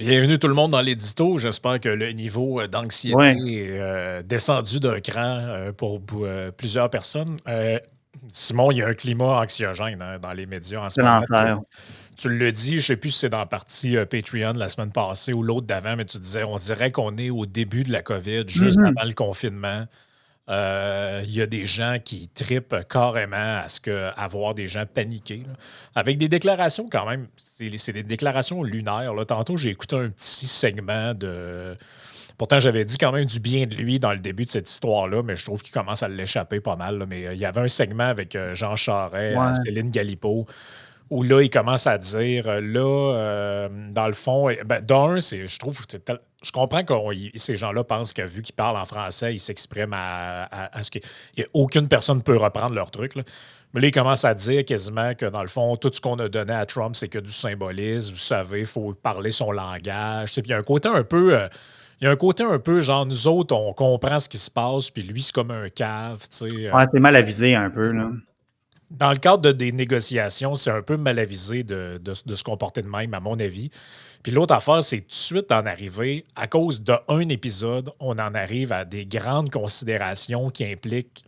Bienvenue tout le monde dans l'édito. J'espère que le niveau d'anxiété Ouais, est descendu d'un cran pour plusieurs personnes. Simon, il y a un climat anxiogène hein, dans les médias en ce c'est moment. l'enfer. Tu le dis, je ne sais plus si c'est dans la partie Patreon la semaine passée ou l'autre d'avant, mais tu disais, on dirait qu'on est au début de la COVID, juste Mhm. avant le confinement. Il y a des gens qui tripent carrément à voir des gens paniquer, là. Avec des déclarations quand même, c'est des déclarations lunaires, là. Tantôt, j'ai écouté un petit segment de. Pourtant, j'avais dit quand même du bien de lui dans le début de cette histoire-là, mais je trouve qu'il commence à l'échapper pas mal, là. Mais il y avait un segment avec Jean Charest, Ouais, Céline Galipo, où là, il commence à dire, dans le fond, ben, d'un, je trouve, je comprends que ces gens-là pensent que vu qu'ils parlent en français, ils s'expriment à ce qu'il y a aucune personne ne peut reprendre leur truc, là. Mais là, il commence à dire quasiment que dans le fond, tout ce qu'on a donné à Trump, c'est que du symbolisme. Vous savez, il faut parler son langage. Tu sais, puis il y a un côté un peu. Il y a un côté un peu genre, nous autres, on comprend ce qui se passe, puis lui, c'est comme un cave, tu sais. ouais, c'est mal avisé un peu, là. Dans le cadre des négociations, c'est un peu mal avisé de se comporter de même, à mon avis. Puis l'autre affaire, c'est tout de suite d'en arriver, à cause d'un épisode, on en arrive à des grandes considérations qui impliquent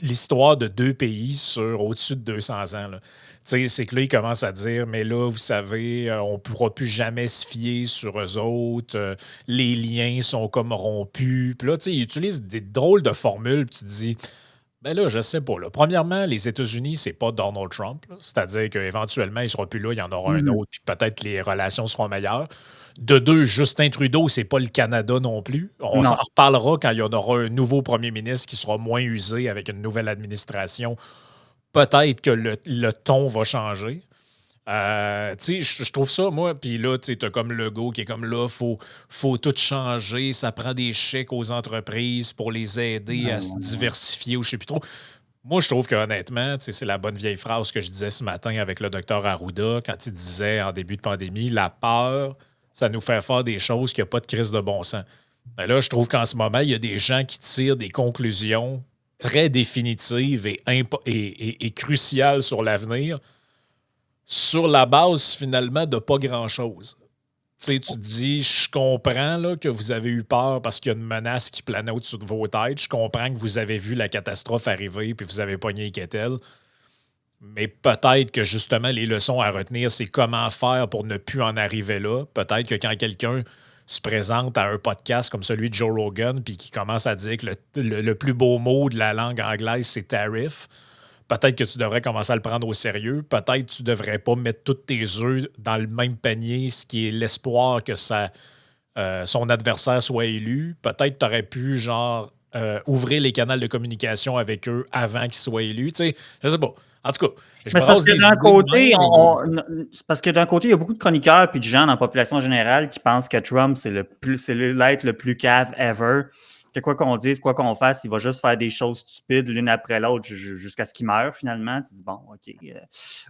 l'histoire de deux pays sur au-dessus de 200 ans, là. Tu sais, c'est que là, ils commencent à dire, mais là, vous savez, on ne pourra plus jamais se fier sur eux autres, les liens sont comme rompus. Puis là, tu sais, ils utilisent des drôles de formules, puis tu te dis, ben là, je sais pas, là. Premièrement, les États-Unis, c'est pas Donald Trump, là. C'est-à-dire qu'éventuellement, il sera plus là, il y en aura un Mhm. autre, puis peut-être que les relations seront meilleures. De deux, Justin Trudeau, c'est pas le Canada non plus. On s'en Non. reparlera quand il y en aura un nouveau premier ministre qui sera moins usé avec une nouvelle administration. Peut-être que le ton va changer. Tu sais, je trouve ça, moi, puis là, tu sais, t'as comme Legault qui est comme là, faut tout changer, ça prend des chèques aux entreprises pour les aider Ouais, à se ouais, ouais. diversifier ou je sais plus trop. Moi, je trouve qu'honnêtement, tu sais, c'est la bonne vieille phrase que je disais ce matin avec le docteur Arruda quand il disait en début de pandémie, la peur, ça nous fait faire des choses qui n'ont pas de crise de bon sens. Mais là, je trouve qu'en ce moment, il y a des gens qui tirent des conclusions très définitives et cruciales sur l'avenir sur la base finalement de pas grand-chose. Tu sais, tu te dis, je comprends là, que vous avez eu peur parce qu'il y a une menace qui planait au-dessus de vos têtes. Je comprends que vous avez vu la catastrophe arriver puis vous avez pogné les quételles. Mais peut-être que justement, les leçons à retenir, c'est comment faire pour ne plus en arriver là. Peut-être que quand quelqu'un se présente à un podcast comme celui de Joe Rogan puis qui commence à dire que le plus beau mot de la langue anglaise, c'est tariff, peut-être que tu devrais commencer à le prendre au sérieux. Peut-être que tu ne devrais pas mettre tous tes œufs dans le même panier, ce qui est l'espoir que son adversaire soit élu. Peut-être que tu aurais pu, genre, ouvrir les canaux de communication avec eux avant qu'ils soient élus. Tu sais, je sais pas. En tout cas, je Mais c'est parce brasse que des d'un idées de côté, même, mais c'est parce que d'un côté, il y a beaucoup de chroniqueurs puis de gens dans la population générale qui pensent que Trump, c'est l'être le plus cave ever. Que quoi qu'on dise, quoi qu'on fasse, il va juste faire des choses stupides l'une après l'autre jusqu'à ce qu'il meure finalement. Tu dis, bon, OK,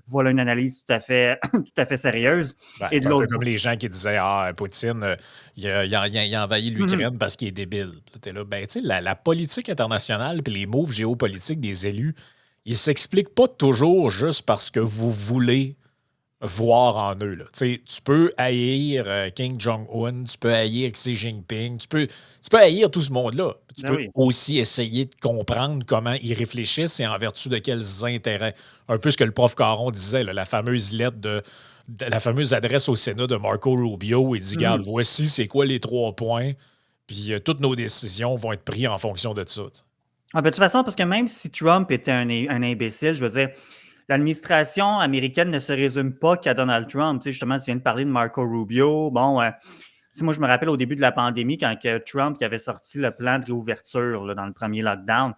voilà une analyse tout à fait sérieuse. ben, Et c'est de un peu l'autre comme les gens qui disaient Ah, Poutine, il a envahi Mhm. l'Ukraine parce qu'il est débile. T'es là, ben, tu sais, la politique internationale et les moves géopolitiques des élus, ils s'expliquent pas toujours juste parce que vous voulez voir en eux, là. Tu sais, tu peux haïr Kim Jong-un, tu peux haïr Xi Jinping, tu peux haïr tout ce monde-là. Tu Ben peux oui. aussi essayer de comprendre comment ils réfléchissent et en vertu de quels intérêts. Un peu ce que le prof Caron disait, là, la fameuse lettre la fameuse adresse au Sénat de Marco Rubio. Il dit, regarde, Mhm. voici c'est quoi les 3 points, puis toutes nos décisions vont être prises en fonction de ça. Tu sais. Ah, ben, de toute façon, parce que même si Trump était un imbécile, je veux dire, l'administration américaine ne se résume pas qu'à Donald Trump. Tu sais, justement, tu viens de parler de Marco Rubio. Bon, moi, je me rappelle au début de la pandémie, quand Trump qui avait sorti le plan de réouverture là, dans le premier lockdown,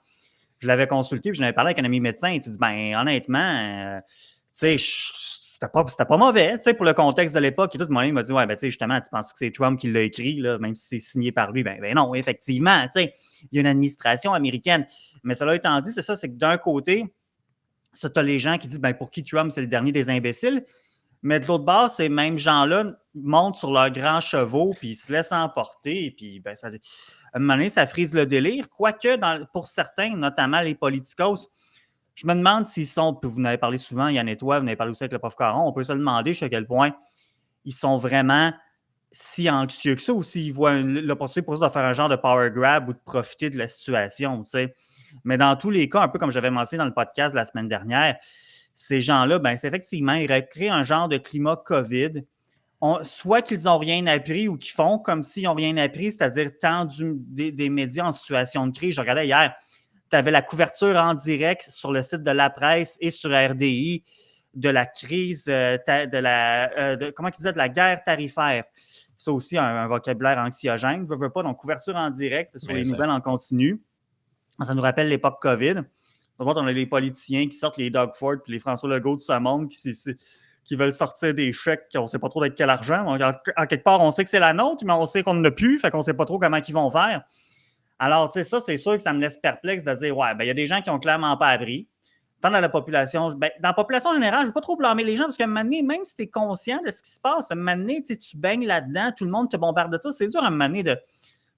je l'avais consulté, puis j'en avais parlé avec un ami médecin, et tu dis, ben, honnêtement, tu sais, c'était pas mauvais, tu sais, pour le contexte de l'époque. Et tout le monde m'a dit, ouais, ben, tu sais, justement, tu penses que c'est Trump qui l'a écrit, là, même si c'est signé par lui. Ben non, effectivement, tu sais, il y a une administration américaine. Mais cela étant dit, c'est ça, c'est que d'un côté, ça, tu as les gens qui disent, ben, pour qui Trump, c'est le dernier des imbéciles. Mais de l'autre bord, ces mêmes gens-là montent sur leurs grands chevaux, puis ils se laissent emporter, puis ben, à un moment donné, ça frise le délire. Quoique, pour certains, notamment les politicos, je me demande s'ils sont, puis vous en avez parlé souvent, Yann et toi, vous en avez parlé aussi avec le prof Caron, on peut se demander jusqu'à quel point ils sont vraiment si anxieux que ça ou s'ils voient l'opportunité pour eux de faire un genre de power grab ou de profiter de la situation, tu sais. Mais dans tous les cas, un peu comme j'avais mentionné dans le podcast de la semaine dernière, ces gens-là, ben, c'est effectivement, ils recréent un genre de climat COVID. Soit qu'ils n'ont rien appris ou qu'ils font comme s'ils n'ont rien appris, c'est-à-dire tant des médias en situation de crise. Je regardais hier, tu avais la couverture en direct sur le site de La Presse et sur RDI de la crise, comment ils disaient, de la guerre tarifaire. Ça aussi, un vocabulaire anxiogène. Veux pas, donc couverture en direct sur les nouvelles en continu. Ça nous rappelle l'époque COVID. On a les politiciens qui sortent les Doug Ford puis les François Legault de ce monde qui veulent sortir des chèques, on ne sait pas trop d'être quel argent. En quelque part, on sait que c'est la nôtre, mais on sait qu'on n'a plus, fait qu'on ne sait pas trop comment ils vont faire. Alors, tu sais, ça, c'est sûr que ça me laisse perplexe de dire, ouais, ben il y a des gens qui n'ont clairement pas appris. Tant dans la population, ben, dans la population générale, je ne veux pas trop blâmer les gens parce qu'à un moment donné, même si tu es conscient de ce qui se passe, à un moment donné, tu baignes là-dedans, tout le monde te bombarde de ça. C'est dur à un moment donné de.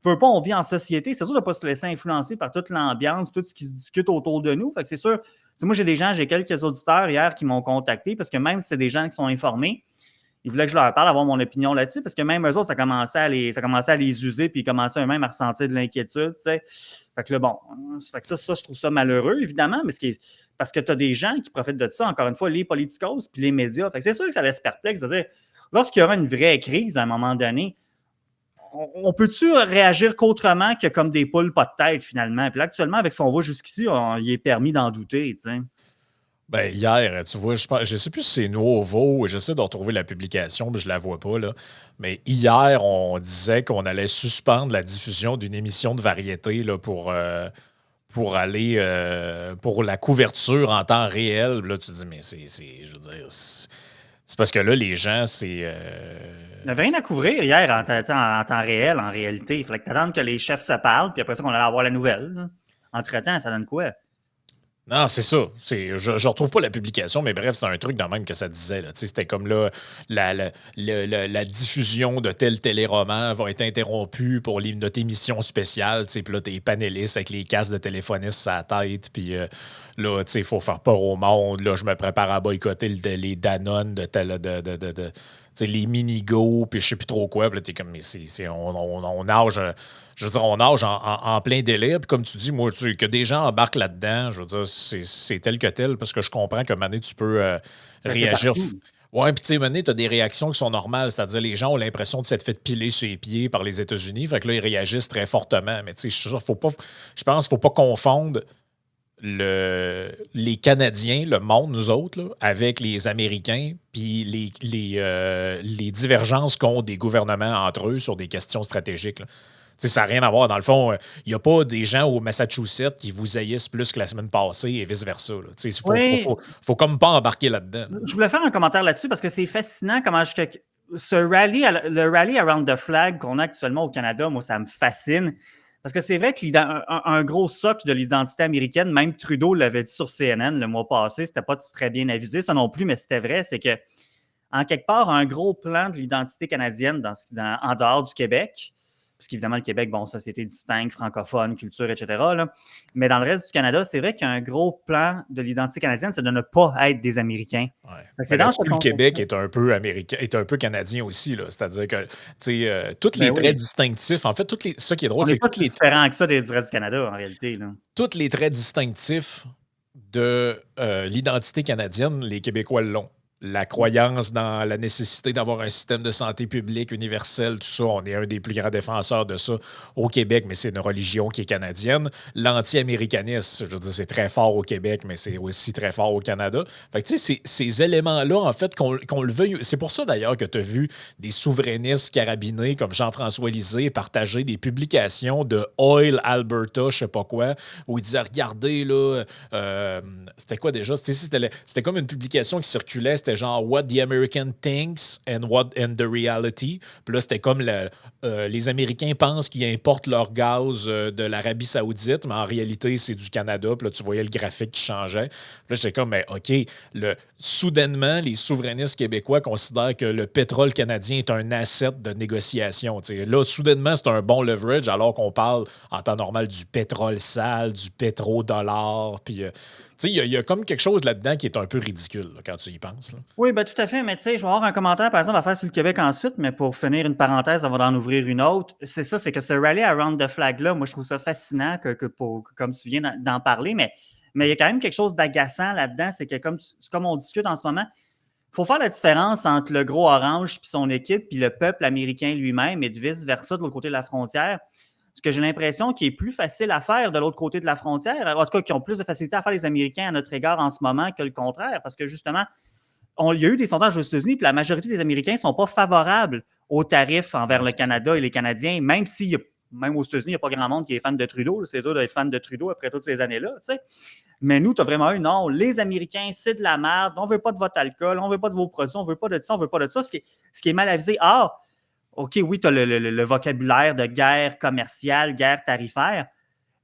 Veux pas, on vit en société, c'est sûr de ne pas se laisser influencer par toute l'ambiance, tout ce qui se discute autour de nous. Fait que c'est sûr. Moi, j'ai quelques auditeurs hier qui m'ont contacté parce que même si c'est des gens qui sont informés, ils voulaient que je leur parle, avoir mon opinion là-dessus, parce que même eux autres, ça commençait à les user, puis ils commençaient eux-mêmes à ressentir de l'inquiétude, tu sais. Fait que là, bon, fait que ça, je trouve ça malheureux, évidemment, mais parce que tu as des gens qui profitent de ça, encore une fois, les politicos puis les médias. Fait que c'est sûr que ça laisse perplexe de dire, lorsqu'il y aura une vraie crise à un moment donné, on peut-tu réagir qu'autrement que comme des poules pas de tête, finalement? Puis là, actuellement, avec son voix jusqu'ici, il est permis d'en douter, tu sais. Ben, hier, tu vois, je sais plus si c'est nouveau, j'essaie de retrouver la publication, mais je la vois pas, là. Mais hier, on disait qu'on allait suspendre la diffusion d'une émission de variété là, pour aller pour la couverture en temps réel. Là, tu dis, mais je veux dire, c'est parce que là, les gens, Il n'y avait rien à couvrir hier en temps réel, en réalité. Il fallait que tu attendes que les chefs se parlent, puis après ça, qu'on allait avoir la nouvelle. Là. Entre-temps, ça donne quoi? Non, c'est ça. Je retrouve pas la publication, mais bref, c'est un truc de même que ça disait. Là. C'était comme là, la diffusion de tel téléroman va être interrompue pour notre émission spéciale. Puis là, t'es panélistes avec les casques de téléphonistes à la tête. Puis là, il faut faire peur au monde. Là, je me prépare à boycotter les Danone les mini-go, puis je sais plus trop quoi. Puis là, t'es comme, mais on nage. Je veux dire, on nage en plein délai. Puis comme tu dis, moi, que des gens embarquent là-dedans, je veux dire, c'est tel que tel, parce que je comprends que maintenant, tu peux réagir. Ouais, puis tu sais, maintenant, tu as des réactions qui sont normales. C'est-à-dire, les gens ont l'impression de s'être fait piler sur les pieds par les États-Unis. Fait que là, ils réagissent très fortement. Mais tu sais, je pense qu'il ne faut pas confondre les Canadiens, le monde, nous autres, là, avec les Américains, puis les divergences qu'ont des gouvernements entre eux sur des questions stratégiques. Là. Ça n'a rien à voir. Dans le fond, il n'y a pas des gens au Massachusetts qui vous haïssent plus que la semaine passée et vice-versa. Il faut comme pas embarquer là-dedans. Là. Je voulais faire un commentaire là-dessus parce que c'est fascinant comment le rally around the flag qu'on a actuellement au Canada, moi, ça me fascine. Parce que c'est vrai qu'un gros socle de l'identité américaine, même Trudeau l'avait dit sur CNN le mois passé, c'était pas très bien avisé, ça non plus, mais c'était vrai, c'est que, en quelque part, un gros plan de l'identité canadienne en dehors du Québec, parce qu'évidemment, le Québec, bon, société distincte, francophone, culture, etc. Là. Mais dans le reste du Canada, c'est vrai qu'un gros plan de l'identité canadienne, c'est de ne pas être des Américains. Ouais. C'est le Québec est un peu américain, est un peu canadien aussi. Là. C'est-à-dire que tous les traits distinctifs, en fait, ce qui est drôle, c'est que tous les différents que ça du reste du Canada, en réalité. Là. Tous les traits distinctifs de l'identité canadienne, les Québécois l'ont. La croyance dans la nécessité d'avoir un système de santé publique universel, tout ça, on est un des plus grands défenseurs de ça au Québec, mais c'est une religion qui est canadienne. L'anti-américanisme, je veux dire, c'est très fort au Québec, mais c'est aussi très fort au Canada. Fait que tu sais, ces éléments-là, en fait, qu'on le veuille... C'est pour ça, d'ailleurs, que tu as vu des souverainistes carabinés comme Jean-François Lisée partager des publications de Oil Alberta, je sais pas quoi, où il disait, regardez, là, c'était quoi déjà? C'était comme une publication qui circulait, c'était genre What the American thinks and the reality. Puis là, c'était comme les Américains pensent qu'ils importent leur gaz de l'Arabie Saoudite, mais en réalité, c'est du Canada. Puis là, tu voyais le graphique qui changeait. Puis là, j'étais comme, mais OK, soudainement, les souverainistes québécois considèrent que le pétrole canadien est un asset de négociation. T'sais. Là, soudainement, c'est un bon leverage, alors qu'on parle en temps normal du pétrole sale, du pétrodollar. Puis, il y a comme quelque chose là-dedans qui est un peu ridicule là, quand tu y penses. Là. Oui, ben, tout à fait, mais tu sais, je vais avoir un commentaire, par exemple, à faire sur le Québec ensuite, mais pour finir une parenthèse avant d'en ouvrir une autre, c'est ça, c'est que ce rally around the flag-là, moi, je trouve ça fascinant comme tu viens d'en parler, mais il y a quand même quelque chose d'agaçant là-dedans, c'est que comme on discute en ce moment, il faut faire la différence entre le gros orange puis son équipe puis le peuple américain lui-même et de vice-versa de l'autre côté de la frontière. Ce que j'ai l'impression qui est plus facile à faire de l'autre côté de la frontière, en tout cas, qui ont plus de facilité à faire les Américains à notre égard en ce moment que le contraire, parce que justement, il y a eu des sondages aux États-Unis, puis la majorité des Américains ne sont pas favorables aux tarifs envers le Canada et les Canadiens, même aux États-Unis, il n'y a pas grand monde qui est fan de Trudeau. C'est dur d'être fan de Trudeau après toutes ces années-là. Tu sais. Mais nous, tu as vraiment eu, non, les Américains, c'est de la merde, on ne veut pas de votre alcool, on ne veut pas de vos produits, on ne veut pas de ça, on ne veut pas de ça. Ce qui est mal avisé. Ah, OK, oui, tu as le vocabulaire de guerre commerciale, guerre tarifaire,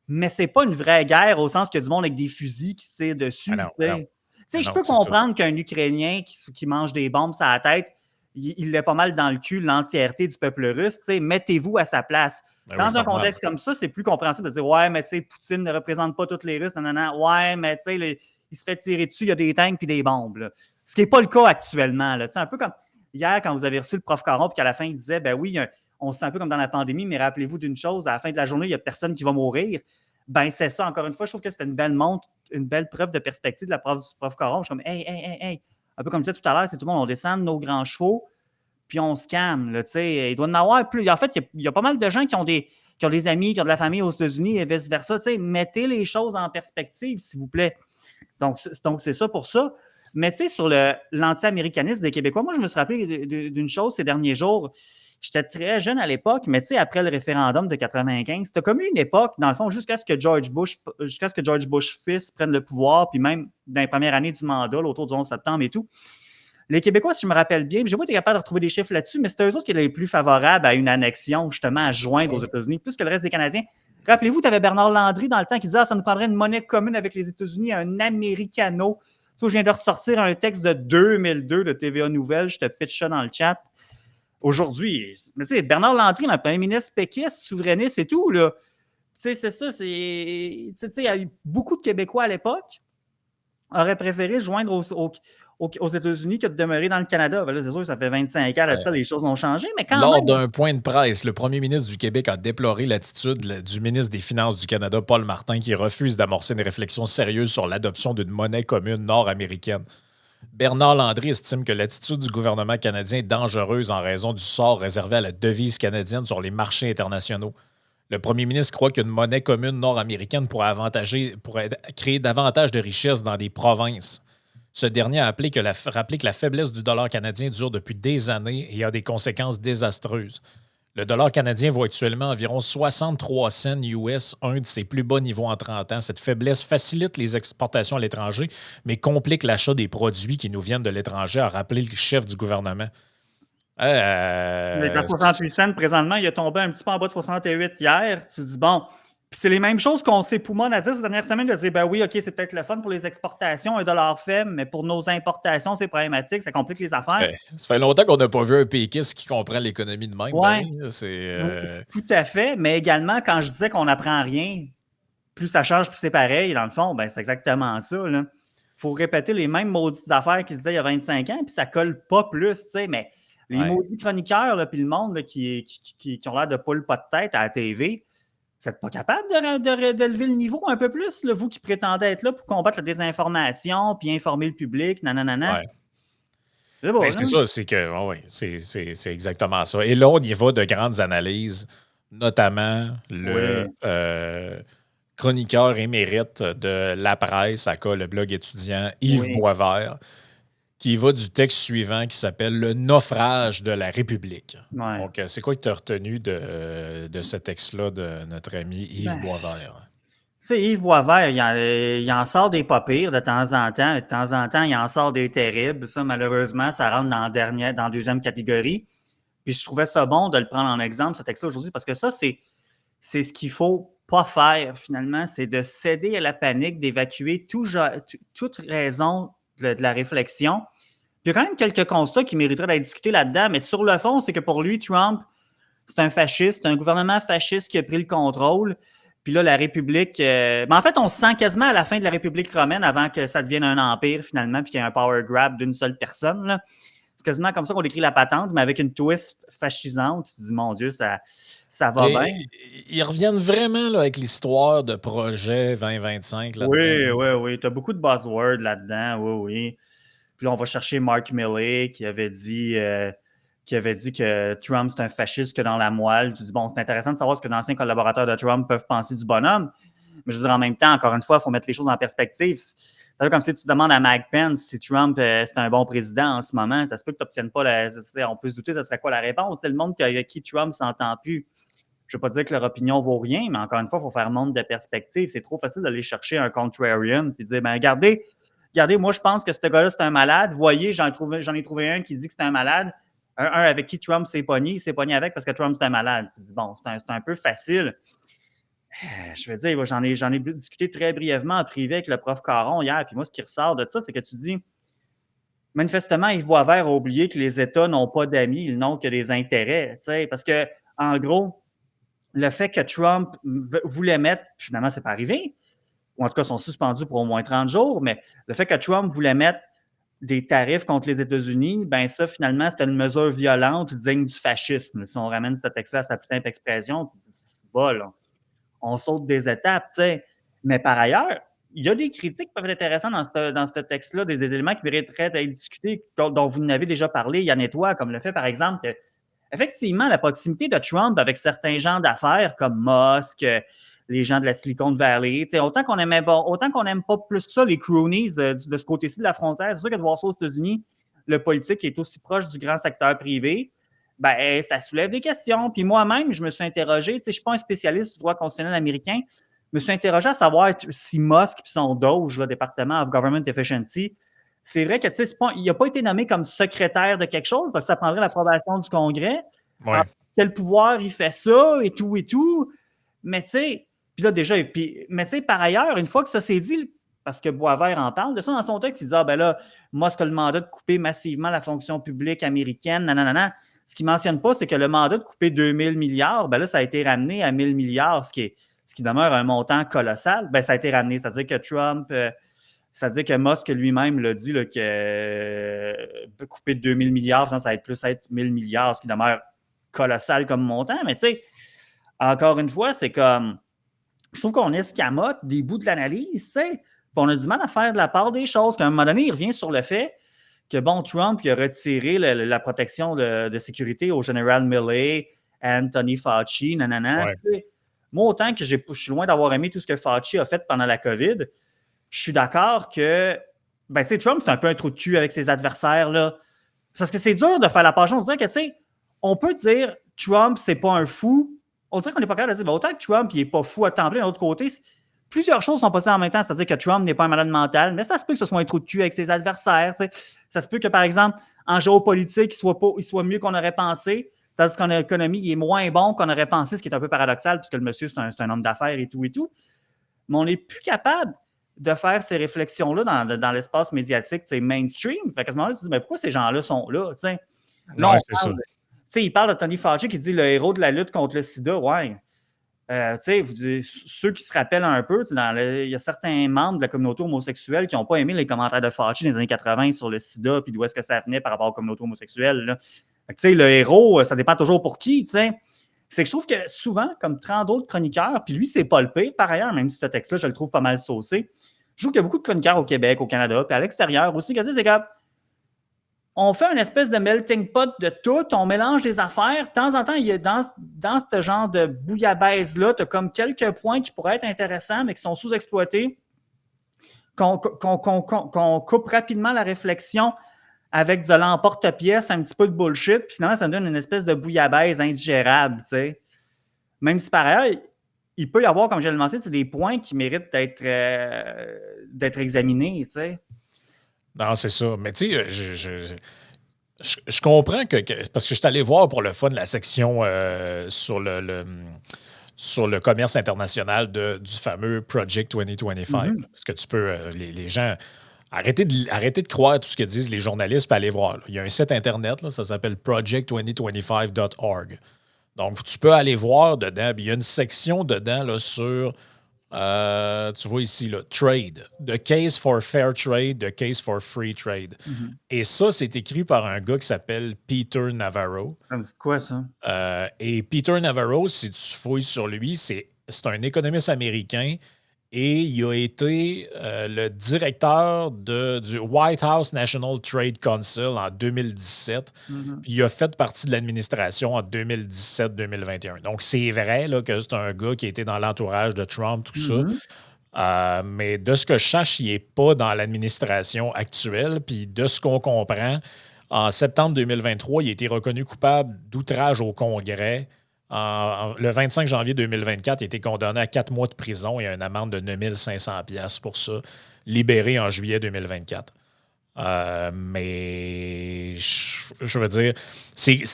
mais c'est pas une vraie guerre au sens qu'il y a du monde avec des fusils qui se tirent dessus. Ah non, Je peux comprendre qu'un Ukrainien qui mange des bombes sur la tête, il est pas mal dans le cul l'entièreté du peuple russe. Mettez-vous à sa place. Dans un contexte comme ça, c'est plus compréhensible de dire ouais, mais tu sais, Poutine ne représente pas tous les Russes. Ouais, mais tu sais, il se fait tirer dessus, il y a des tanks puis des bombes. Là. Ce qui n'est pas le cas actuellement. Là. Un peu comme hier, quand vous avez reçu le prof Caron, puis qu'à la fin, il disait ben oui, on se sent un peu comme dans la pandémie, mais rappelez-vous d'une chose, à la fin de la journée, il n'y a personne qui va mourir. Ben, c'est ça, encore une fois, je trouve que c'était une belle preuve de perspective de la prof du prof Caron. Je suis comme, hey, un peu comme je disais tout à l'heure, c'est tout le monde, on descend de nos grands chevaux, puis on se calme. Là, il doit y en avoir plus. En fait, il y a pas mal de gens qui ont des amis, qui ont de la famille aux États-Unis et vice-versa. Mettez les choses en perspective, s'il vous plaît. Donc, c'est ça pour ça. Mais sur l'anti-américanisme des Québécois, moi, je me suis rappelé d'une chose ces derniers jours. J'étais très jeune à l'époque, mais après le référendum de 95, c'était comme une époque, dans le fond, jusqu'à ce que George Bush fils prenne le pouvoir, puis même dans les premières années du mandat, autour du 11 septembre et tout. Les Québécois, si je me rappelle bien, j'ai pas été capable de retrouver des chiffres là-dessus, mais c'était eux autres qui étaient les plus favorables à une annexion, justement, à joindre aux États-Unis, plus que le reste des Canadiens. Rappelez-vous, tu avais Bernard Landry dans le temps qui disait ça nous prendrait une monnaie commune avec les États-Unis, un Americano. Je viens de ressortir un texte de 2002 de TVA Nouvelle, je te pitch ça dans le chat. Aujourd'hui, mais tu sais, Bernard Landry, le premier ministre péquiste, souverainiste, c'est tout, là. Tu sais, c'est ça, il y a eu beaucoup de Québécois à l'époque auraient préféré se joindre aux États-Unis que de demeurer dans le Canada. Ben là, c'est sûr que ça fait 25 ans, là, ça, les choses ont changé, mais quand Lors même... d'un point de presse, le premier ministre du Québec a déploré l'attitude du ministre des Finances du Canada, Paul Martin, qui refuse d'amorcer une réflexion sérieuse sur l'adoption d'une monnaie commune nord-américaine. Bernard Landry estime que l'attitude du gouvernement canadien est dangereuse en raison du sort réservé à la devise canadienne sur les marchés internationaux. Le premier ministre croit qu'une monnaie commune nord-américaine pourrait créer davantage de richesses dans des provinces. Ce dernier a rappelé que la faiblesse du dollar canadien dure depuis des années et a des conséquences désastreuses. Le dollar canadien vaut actuellement environ 63 cents US, un de ses plus bas niveaux en 30 ans. Cette faiblesse facilite les exportations à l'étranger, mais complique l'achat des produits qui nous viennent de l'étranger, a rappelé le chef du gouvernement. Il est à 68 cents présentement, il a tombé un petit peu en bas de 68 hier. Tu te dis, bon, puis c'est les mêmes choses qu'on s'époumonne à dire ces dernières semaines, de dire, ben oui, OK, c'est peut-être le fun pour les exportations, un dollar faible, mais pour nos importations, c'est problématique, ça complique les affaires. Ça fait longtemps qu'on n'a pas vu un péquiste qui comprend l'économie de même. Ouais. Ben, tout à fait, mais également, quand je disais qu'on n'apprend rien, plus ça change, plus c'est pareil, dans le fond, ben c'est exactement ça. Il faut répéter les mêmes maudites affaires qu'ils se disaient il y a 25 ans, puis ça colle pas plus, tu sais, mais les maudits chroniqueurs, puis le monde là, qui ont l'air de poule pas de tête à la TV, vous n'êtes pas capable d'élever le niveau un peu plus, là, vous qui prétendez être là pour combattre la désinformation, puis informer le public, nanana. Ouais. C'est ça, c'est que c'est exactement ça. Et là, on y va de grandes analyses, notamment le chroniqueur émérite de La Presse, aka le blog étudiant, Yves Boisvert, qui va du texte suivant qui s'appelle « Le naufrage de la République ». Donc, c'est quoi que tu as retenu de ce texte-là de notre ami Yves Boisvert? Tu sais, Yves Boisvert, il en sort des pas pires de temps en temps. De temps en temps, il en sort des terribles. Ça, malheureusement, ça rentre dans la deuxième catégorie. Puis je trouvais ça bon de le prendre en exemple, ce texte-là, aujourd'hui, parce que ça, c'est ce qu'il faut pas faire, finalement, c'est de céder à la panique, d'évacuer toute raison de la réflexion. Puis il y a quand même quelques constats qui mériteraient d'être discutés là-dedans, mais sur le fond, c'est que pour lui, Trump, c'est un fasciste, c'est un gouvernement fasciste qui a pris le contrôle. Puis là, la République... mais en fait, on se sent quasiment à la fin de la République romaine avant que ça devienne un empire, finalement, puis qu'il y ait un power grab d'une seule personne. Là. C'est quasiment comme ça qu'on décrit la patente, mais avec une twist fascisante. Tu te dis, mon Dieu, ça va bien. Ils reviennent vraiment là, avec l'histoire de projet 2025 là-dedans. Oui. Tu as beaucoup de buzzwords là-dedans, oui. Puis là, on va chercher Mark Milley qui avait dit que Trump, c'est un fasciste que dans la moelle. Tu dis, bon, c'est intéressant de savoir ce que d'anciens collaborateurs de Trump peuvent penser du bonhomme. Mais je veux dire, en même temps, encore une fois, il faut mettre les choses en perspective. C'est comme si tu demandes à Mike Pence si Trump c'est un bon président en ce moment. Ça se peut que tu n'obtiennes pas on peut se douter, ça serait quoi la réponse? C'est le monde avec qui Trump s'entend plus. Je ne veux pas dire que leur opinion vaut rien, mais encore une fois, il faut faire monde de perspective. C'est trop facile d'aller chercher un contrarian et de dire, ben regardez, moi, je pense que ce gars-là, c'est un malade. Vous voyez, j'en ai trouvé un qui dit que c'est un malade. Un avec qui Trump s'est pogné. Il s'est pogné avec parce que Trump, c'est un malade. Tu dis, bon, c'est un peu facile. Je veux dire, j'en ai discuté très brièvement en privé avec le prof Caron hier. Puis moi, ce qui ressort de ça, c'est que tu dis, manifestement, Yves Boisvert a oublié que les États n'ont pas d'amis, ils n'ont que des intérêts. Parce que, en gros, le fait que Trump voulait mettre, finalement, c'est pas arrivé, ou en tout cas, sont suspendus pour au moins 30 jours, mais le fait que Trump voulait mettre des tarifs contre les États-Unis, ben ça, finalement, c'était une mesure violente digne du fascisme. Si on ramène ce texte-là à sa plus simple expression, tu dis, c'est bon, là. On saute des étapes, tu sais. Mais par ailleurs, il y a des critiques qui peuvent être intéressantes dans ce texte-là, des éléments qui mériteraient d'être discutés, dont vous n'avez déjà parlé, Yann et toi, comme le fait, par exemple, que, effectivement, la proximité de Trump avec certains gens d'affaires comme Musk, les gens de la Silicon Valley, autant qu'on n'aime pas plus ça, les cronies de ce côté-ci de la frontière, c'est sûr que de voir ça aux États-Unis, le politique est aussi proche du grand secteur privé, ben, ça soulève des questions. Puis moi-même, je me suis interrogé, je ne suis pas un spécialiste du droit constitutionnel américain, je me suis interrogé à savoir si Musk et son DOGE, le Département of Government Efficiency, c'est vrai que il n'a pas été nommé comme secrétaire de quelque chose parce que ça prendrait l'approbation du Congrès. Ouais. Alors, quel pouvoir il fait ça et tout. Mais tu sais, puis là déjà, mais tu sais, par ailleurs, une fois que ça s'est dit, parce que Boisvert en parle de ça dans son texte, il dit, ben là, Musk a le mandat de couper massivement la fonction publique américaine, nanana. Ce qu'il ne mentionne pas, c'est que le mandat de couper 2000 milliards, ben là, ça a été ramené à 1000 milliards, ce qui demeure un montant colossal. Ben, ça a été ramené. C'est-à-dire que Trump, c'est-à-dire que Musk lui-même l'a dit là, que couper de 2000 milliards, ça va plus être 1000 milliards, ce qui demeure colossal comme montant. Mais tu sais, encore une fois, c'est comme, je trouve qu'on escamote des bouts de l'analyse, tu sais, puis on a du mal à faire de la part des choses. Qu'à un moment donné, il revient sur le fait que, bon, Trump il a retiré la protection de sécurité au général Milley, Anthony Fauci, nanana. Ouais. Moi, autant que je suis loin d'avoir aimé tout ce que Fauci a fait pendant la COVID, je suis d'accord que, ben, tu sais, Trump, c'est un peu un trou de cul avec ses adversaires, là. Parce que c'est dur de faire la page. On dirait que, tu sais, on peut dire Trump, c'est pas un fou. On dirait qu'on n'est pas capable de dire, ben, autant que Trump, il n'est pas fou à temps plein, de l'autre côté, plusieurs choses sont passées en même temps, c'est-à-dire que Trump n'est pas un malade mental, mais ça se peut que ce soit un trou de cul avec ses adversaires. T'sais. Ça se peut que, par exemple, en géopolitique, il soit mieux qu'on aurait pensé, tandis qu'en économie, il est moins bon qu'on aurait pensé, ce qui est un peu paradoxal, puisque le monsieur, c'est un homme d'affaires et tout. Mais on n'est plus capable de faire ces réflexions-là dans l'espace médiatique mainstream. Fait qu'à ce moment-là, tu te dis, mais pourquoi ces gens-là sont là? T'sais? Non, c'est ça. Il parle de Tony Fauci qui dit le héros de la lutte contre le sida. Ouais. Ceux qui se rappellent un peu, il y a certains membres de la communauté homosexuelle qui n'ont pas aimé les commentaires de Fauci dans les années 80 sur le sida, puis d'où est-ce que ça venait par rapport aux communautés homosexuelles. Le héros, ça dépend toujours pour qui. C'est que je trouve que souvent, comme 30 d'autres chroniqueurs, puis lui, c'est pas le pire, par ailleurs, même si ce texte-là, je le trouve pas mal saucé, je trouve qu'il y a beaucoup de chroniqueurs au Québec, au Canada, puis à l'extérieur aussi, que c'est comme on fait une espèce de melting pot de tout, on mélange des affaires. De temps en temps, il y a dans ce genre de bouillabaisse-là, tu as comme quelques points qui pourraient être intéressants, mais qui sont sous-exploités, qu'on coupe rapidement la réflexion avec de l'emporte-pièce, un petit peu de bullshit, puis finalement, ça me donne une espèce de bouillabaisse indigérable, tu sais. Même si par ailleurs, il peut y avoir, comme je l'ai mentionné, des points qui méritent d'être examinés, tu sais. Non, c'est ça. Mais tu sais, je comprends parce que je suis allé voir pour le fun la section sur le commerce international du fameux Project 2025. Mm-hmm. Parce que tu peux, les gens, arrêtez de croire tout ce que disent les journalistes et aller voir. Là. Il y a un site internet, là, ça s'appelle project2025.org. Donc, tu peux aller voir dedans. Il y a une section dedans là, sur, tu vois ici, là, Trade. The Case for Fair Trade, The Case for Free Trade. Mhm. Et ça, c'est écrit par un gars qui s'appelle Peter Navarro. Ça me dit quoi, ça? Et Peter Navarro, si tu fouilles sur lui, c'est un économiste américain et il a été le directeur du White House National Trade Council en 2017. Mhm. Puis il a fait partie de l'administration en 2017-2021. Donc, c'est vrai là, que c'est un gars qui a été dans l'entourage de Trump, tout ça. Mhm. Mais de ce que je sache, il n'est pas dans l'administration actuelle. Puis de ce qu'on comprend, en septembre 2023, il a été reconnu coupable d'outrage au Congrès. Le 25 janvier 2024, il a été condamné à 4 mois de prison et à une amende de 9 500 $ pour ça, libéré en juillet 2024. Mais je veux dire,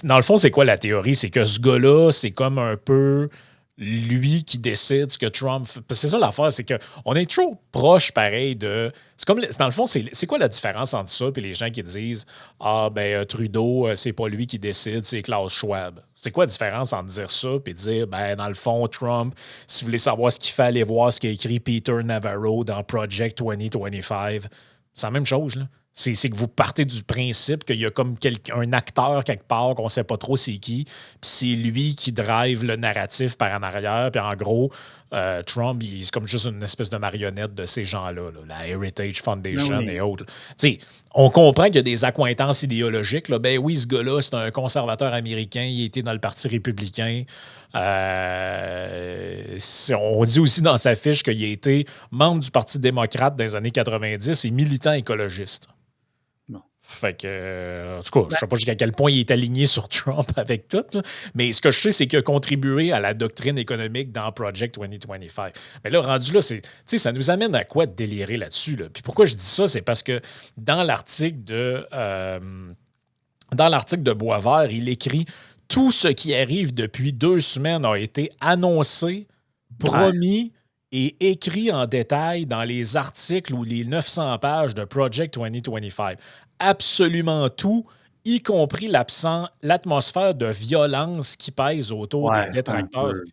dans le fond, c'est quoi la théorie? C'est que ce gars-là, c'est comme un peu lui qui décide ce que Trump fait. C'est ça l'affaire, c'est qu'on est trop proche pareil de. C'est comme dans le fond, c'est quoi la différence entre ça et les gens qui disent ah ben Trudeau, c'est pas lui qui décide, c'est Klaus Schwab. C'est quoi la différence entre dire ça et dire ben dans le fond, Trump, si vous voulez savoir ce qu'il fait, allez voir ce qu'a écrit Peter Navarro dans Project 2025. C'est la même chose, là. C'est que vous partez du principe qu'il y a comme un acteur quelque part qu'on ne sait pas trop c'est qui, puis c'est lui qui drive le narratif par en arrière, puis en gros, Trump, c'est comme juste une espèce de marionnette de ces gens-là, là, la Heritage Ben Foundation et oui. autres. Tu sais, on comprend qu'il y a des accointances idéologiques. Là. Ben oui, ce gars-là, c'est un conservateur américain, il était dans le Parti républicain. On dit aussi dans sa fiche qu'il a été membre du Parti démocrate dans les années 90 et militant écologiste. Bon. Fait que, en tout cas, je ne sais pas jusqu'à quel point il est aligné sur Trump avec tout, là. Mais ce que je sais, c'est qu'il a contribué à la doctrine économique dans Project 2025. Mais là, rendu là, ça nous amène à quoi de délirer là-dessus, là? Puis pourquoi je dis ça, c'est parce que dans l'article de Boisvert, il écrit « Tout ce qui arrive depuis 2 semaines a été annoncé, Ouais. promis et écrit en détail dans les articles ou les 900 pages de Project 2025. Absolument tout, y compris l'atmosphère de violence qui pèse autour des Ouais, c'est un détracteurs. » peu.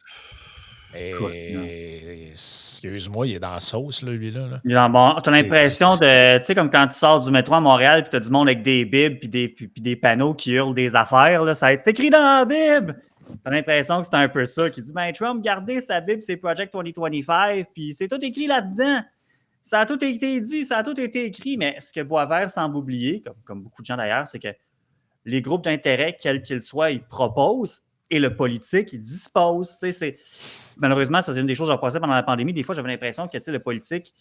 Écoute, là. Et excuse-moi, il est dans la sauce, là, lui-là. Là. Bon, t'as C'est- l'impression de. Tu sais, comme quand tu sors du métro à Montréal, puis t'as du monde avec des bibs, puis des panneaux qui hurlent des affaires, là, ça va être écrit dans la Bible. T'as l'impression que c'est un peu ça, qui dit ben Trump, gardez sa Bible, c'est Project 2025, puis c'est tout écrit là-dedans. Ça a tout été dit, ça a tout été écrit, mais ce que Boisvert semble oublier, comme beaucoup de gens d'ailleurs, c'est que les groupes d'intérêt, quels qu'ils soient, ils proposent et le politique, il dispose. Malheureusement, ça, c'est une des choses que j'ai reproché pendant la pandémie. Des fois, j'avais l'impression que le politique,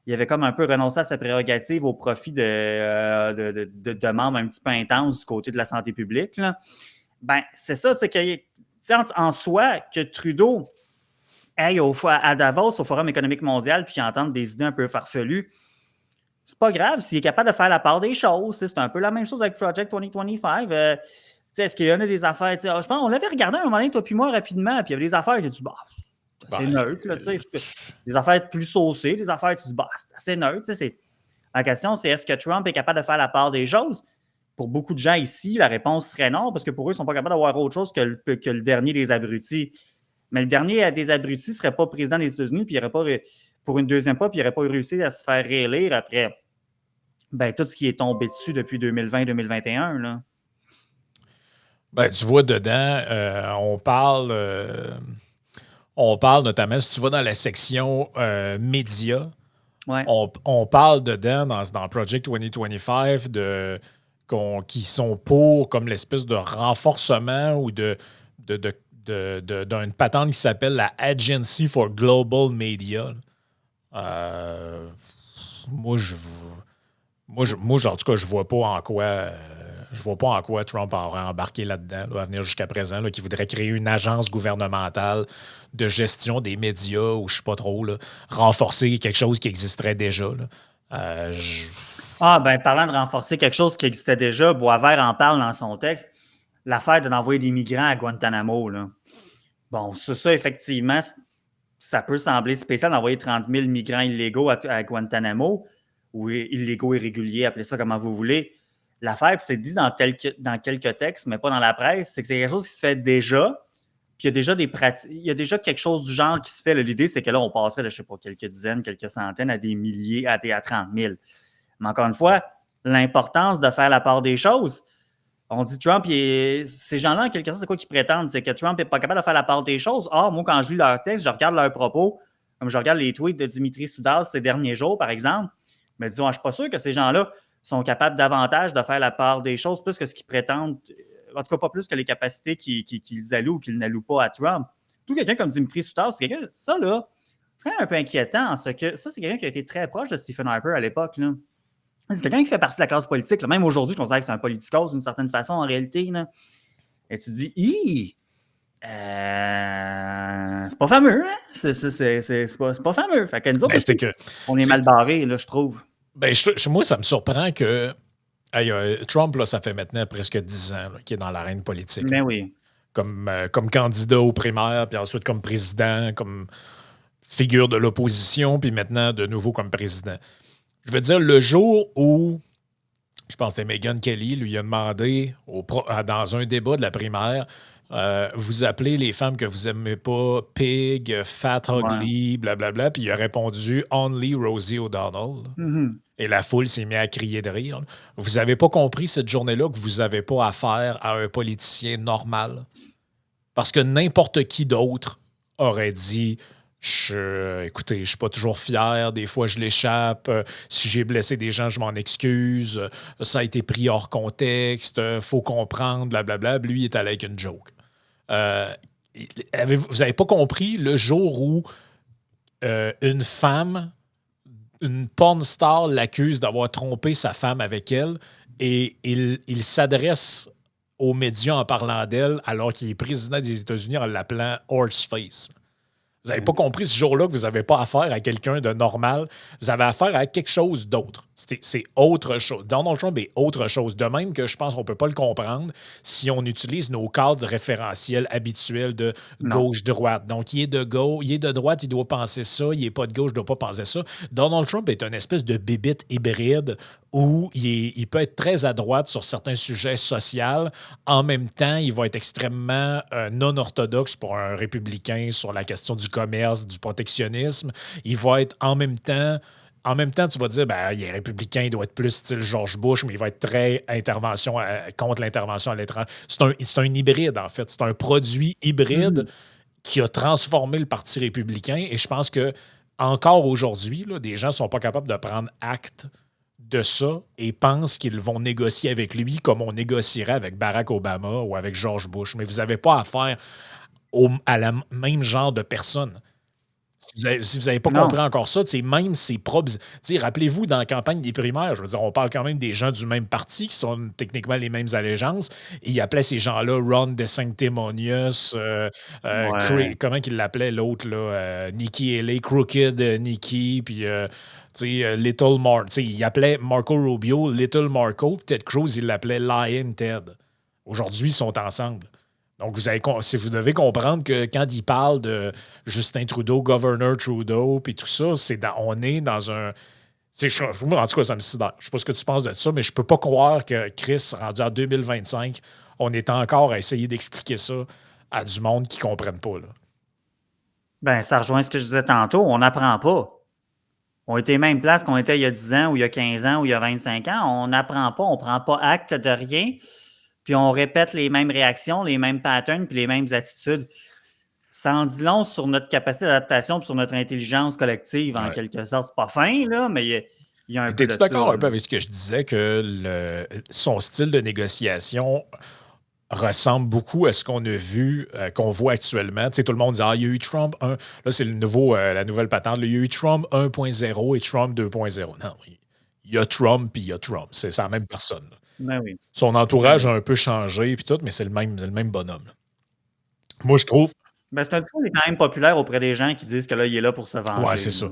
il avait comme un peu renoncé à sa prérogative au profit de membres un petit peu intenses du côté de la santé publique. Là. Ben, c'est ça, en soi, que Trudeau aille à Davos, au Forum économique mondial, puis qu'il entende des idées un peu farfelues, c'est pas grave s'il est capable de faire la part des choses. C'est un peu la même chose avec Project 2025. Est-ce qu'il y en a des affaires? Je pense qu'on l'avait regardé à un moment donné, toi puis moi, rapidement, puis il y avait des affaires que tu dis, bah, c'est assez neutre. Là, des affaires plus saucées, des affaires que tu dis, bah, c'est assez neutre. La question, c'est est-ce que Trump est capable de faire la part des choses? Pour beaucoup de gens ici, la réponse serait non, parce que pour eux, ils ne sont pas capables d'avoir autre chose que le dernier des abrutis. Mais le dernier des abrutis ne serait pas président des États-Unis, puis il n'aurait pas, pour une deuxième fois, puis il n'aurait pas réussi à se faire réélire après tout ce qui est tombé dessus depuis 2020-2021. Là. Ben, tu vois, dedans, on parle notamment, si tu vas dans la section médias, Ouais. on parle dedans, dans Project 2025, qui sont pour comme l'espèce de renforcement ou d'une patente qui s'appelle la Agency for Global Media. Moi, en tout cas, je vois pas en quoi. Je vois pas en quoi Trump aurait embarqué là-dedans, là, à venir jusqu'à présent, là, qui voudrait créer une agence gouvernementale de gestion des médias ou je sais pas trop, là, renforcer quelque chose qui existerait déjà. Là. Parlant de renforcer quelque chose qui existait déjà, Boisvert en parle dans son texte, l'affaire d'envoyer des migrants à Guantanamo. Là. Bon, ça, effectivement, ça peut sembler spécial d'envoyer 30 000 migrants illégaux à Guantanamo, ou illégaux irréguliers, appelez ça comment vous voulez. L'affaire, puis c'est dit dans quelques textes, mais pas dans la presse, c'est que c'est quelque chose qui se fait déjà, Puis il y a déjà des pratiques, il y a déjà quelque chose du genre qui se fait. L'idée, c'est que là, on passerait de, je sais pas, quelques dizaines, quelques centaines à des milliers, à 30 000. Mais encore une fois, l'importance de faire la part des choses. On dit Trump, ces gens-là, en quelque sorte, c'est quoi qu'ils prétendent? C'est que Trump n'est pas capable de faire la part des choses. Ah, moi, quand je lis leur texte, je regarde leurs propos, comme je regarde les tweets de Dimitri Soudas ces derniers jours, par exemple. Mais disons, je ne suis pas sûr que ces gens-là sont capables davantage de faire la part des choses, plus que ce qu'ils prétendent, en tout cas pas plus que les capacités qu'ils allouent ou qu'ils n'allouent pas à Trump. Tout quelqu'un comme Dimitri Soudas, ça, là, c'est quand même un peu inquiétant, ce que ça, c'est quelqu'un qui a été très proche de Stephen Harper à l'époque, là. C'est quelqu'un qui fait partie de la classe politique. Là. Même aujourd'hui, je considère que c'est un politicos d'une certaine façon, en réalité. Là. Et tu te dis, c'est pas fameux, hein? C'est pas fameux. Fait que nous autres Ben, aussi, on est mal barrés, là, je trouve. Ben, moi, ça me surprend que Trump, là, ça fait maintenant presque 10 ans qu'il est dans l'arène politique. Mais oui. Comme candidat aux primaires, puis ensuite comme président, comme figure de l'opposition, puis maintenant de nouveau comme président. Je veux dire, le jour où, je pense que c'était Megyn Kelly, lui a demandé dans un débat de la primaire, vous appelez les femmes que vous aimez pas pig, fat, ugly, blablabla, puis il a répondu only Rosie O'Donnell. Mm-hmm. Et la foule s'est mise à crier de rire. Vous n'avez pas compris cette journée-là que vous n'avez pas affaire à un politicien normal. Parce que n'importe qui d'autre aurait dit écoutez, je ne suis pas toujours fier, des fois je l'échappe, si j'ai blessé des gens, je m'en excuse, ça a été pris hors contexte, faut comprendre, blablabla. Lui, il est allé avec une joke. Vous n'avez pas compris le jour où une femme, une porn star l'accuse d'avoir trompé sa femme avec elle et il s'adresse aux médias en parlant d'elle alors qu'il est président des États-Unis en l'appelant Horseface. Vous n'avez pas compris ce jour-là que vous n'avez pas affaire à quelqu'un de normal. Vous avez affaire à quelque chose d'autre. C'est autre chose. Donald Trump est autre chose. De même que je pense qu'on ne peut pas le comprendre si on utilise nos cadres référentiels habituels de gauche-droite. Donc, il est de gauche, il est de droite, il doit penser ça. Il n'est pas de gauche, il ne doit pas penser ça. Donald Trump est une espèce de bébite hybride où il peut être très à droite sur certains sujets sociaux. En même temps, il va être extrêmement non orthodoxe pour un républicain sur la question du commerce, du protectionnisme. Il va être en même temps, tu vas dire, ben, il est républicain, il doit être plus style George Bush, mais il va être très contre l'intervention à l'étranger. C'est un hybride, en fait. C'est un produit hybride qui a transformé le Parti républicain. Et je pense que encore aujourd'hui, là, des gens ne sont pas capables de prendre acte de ça et pensent qu'ils vont négocier avec lui comme on négocierait avec Barack Obama ou avec George Bush. Mais vous n'avez pas affaire à la même genre de personnes. Si vous n'avez pas compris encore ça, même ses propres. Rappelez-vous, dans la campagne des primaires, je veux dire, on parle quand même des gens du même parti qui sont techniquement les mêmes allégeances. Et il appelait ces gens-là Ron DeSanctimonious, comment qu'il l'appelait l'autre, là, Nikki Haley, Crooked Nikki, puis Little Marco. Il appelait Marco Rubio Little Marco, Ted Cruz, il l'appelait Lion Ted. Aujourd'hui, ils sont ensemble. Donc, vous devez comprendre que quand il parle de Justin Trudeau, Governor Trudeau, puis tout ça, on est dans un... En tout cas, ça me sidère. Je ne sais pas ce que tu penses de ça, mais je ne peux pas croire que Chris, rendu en 2025, on est encore à essayer d'expliquer ça à du monde qui ne comprenne pas. Là. Ben, ça rejoint ce que je disais tantôt. On n'apprend pas. On était même place qu'on était il y a 10 ans, ou il y a 15 ans, ou il y a 25 ans. On n'apprend pas, on ne prend pas acte de rien. Puis on répète les mêmes réactions, les mêmes patterns, puis les mêmes attitudes. Ça en dit long sur notre capacité d'adaptation et sur notre intelligence collective, en quelque sorte. C'est pas fin, là, mais il y a un peu de ça. T'es-tu d'accord un peu avec ce que je disais, que son style de négociation ressemble beaucoup à ce qu'on a vu, qu'on voit actuellement. Tu sais, tout le monde dit il y a eu Trump 1. Là, c'est la nouvelle patente. Là, il y a eu Trump 1.0 et Trump 2.0. Non, il y a Trump puis il y a Trump. C'est la même personne. Ben oui. Son entourage a un peu changé puis tout, mais c'est le même bonhomme. Moi, je trouve. Ben, c'est un discours qui est quand même populaire auprès des gens qui disent que là, il est là pour se venger. Ouais, c'est ça.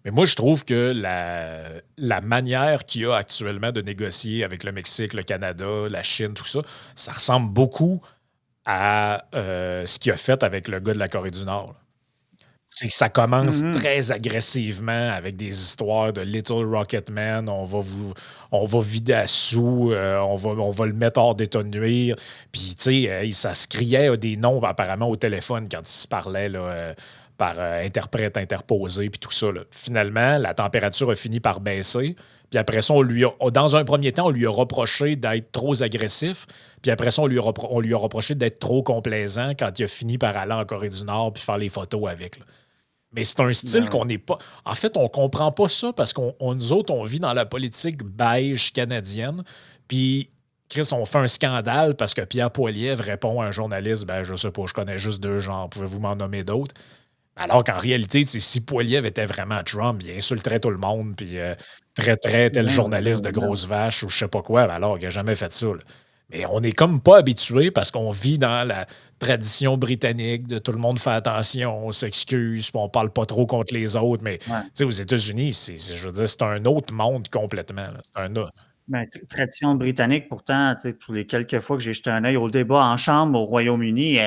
Mais moi, je trouve que la manière qu'il y a actuellement de négocier avec le Mexique, le Canada, la Chine, tout ça, ça ressemble beaucoup à ce qu'il a fait avec le gars de la Corée du Nord. C'est que ça commence Mhm. très agressivement avec des histoires de Little Rocket Man. On va vider à sous, on va le mettre hors d'état de nuire. Puis, tu sais, ça se criait des noms apparemment au téléphone quand ils se parlaient là, par interprète interposé, puis tout ça. Là. Finalement, la température a fini par baisser. Puis après ça, dans un premier temps, on lui a reproché d'être trop agressif. Puis après ça, on lui a reproché d'être trop complaisant quand il a fini par aller en Corée du Nord puis faire les photos avec. Là. Mais c'est un style Ben oui. qu'on n'est pas. En fait, on comprend pas ça parce nous autres, on vit dans la politique beige canadienne. Puis, Chris, on fait un scandale parce que Pierre Poilievre répond à un journaliste, ben, je sais pas, je connais juste deux genres, pouvez-vous m'en nommer d'autres? Alors qu'en réalité, si Poilievre était vraiment Trump, il insulterait tout le monde, puis traiterait tel Ben oui, ben journaliste de oui, ben oui. grosse vache ou je sais pas quoi. Ben alors, il n'a jamais fait ça. Là. Mais on n'est comme pas habitué parce qu'on vit dans la tradition britannique de tout le monde fait attention, on s'excuse, puis on parle pas trop contre les autres. Mais tu Ouais. sais, aux États-Unis, je veux dire, c'est un autre monde complètement. Là. C'est un autre. Ben, tradition britannique, pourtant, tu sais, pour les quelques fois que j'ai jeté un œil au débat en chambre au Royaume-Uni,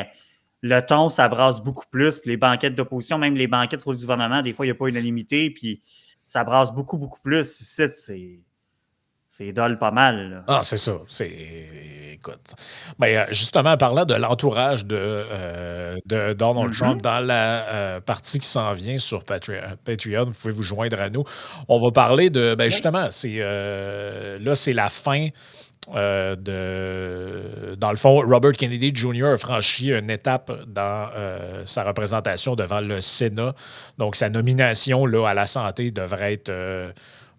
le ton, ça brasse beaucoup plus. Puis les banquettes d'opposition, même les banquettes sur le gouvernement, des fois, il n'y a pas unanimité, puis ça brasse beaucoup, beaucoup plus. Ici, c'est dole pas mal, là. Ah, c'est ça. Écoute. Ben, justement, en parlant de l'entourage de Donald Trump Mhm. dans la partie qui s'en vient sur Patreon, vous pouvez vous joindre à nous. On va parler de. Ben, Oui. justement, là, c'est la fin dans le fond, Robert Kennedy Jr. a franchi une étape dans sa représentation devant le Sénat. Donc, sa nomination là, à la santé devrait être.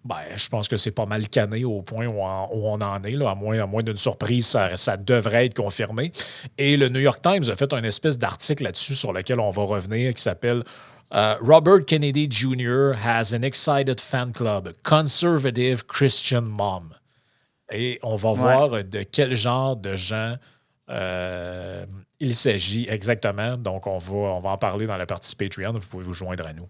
Ben, je pense que c'est pas mal cané au point où on en est. Là, à moins d'une surprise, ça devrait être confirmé. Et le New York Times a fait une espèce d'article là-dessus sur lequel on va revenir qui s'appelle Robert Kennedy Jr. has an excited fan club, conservative Christian mom. Et on va Ouais. voir de quel genre de gens il s'agit exactement. Donc, on va en parler dans la partie Patreon. Vous pouvez vous joindre à nous.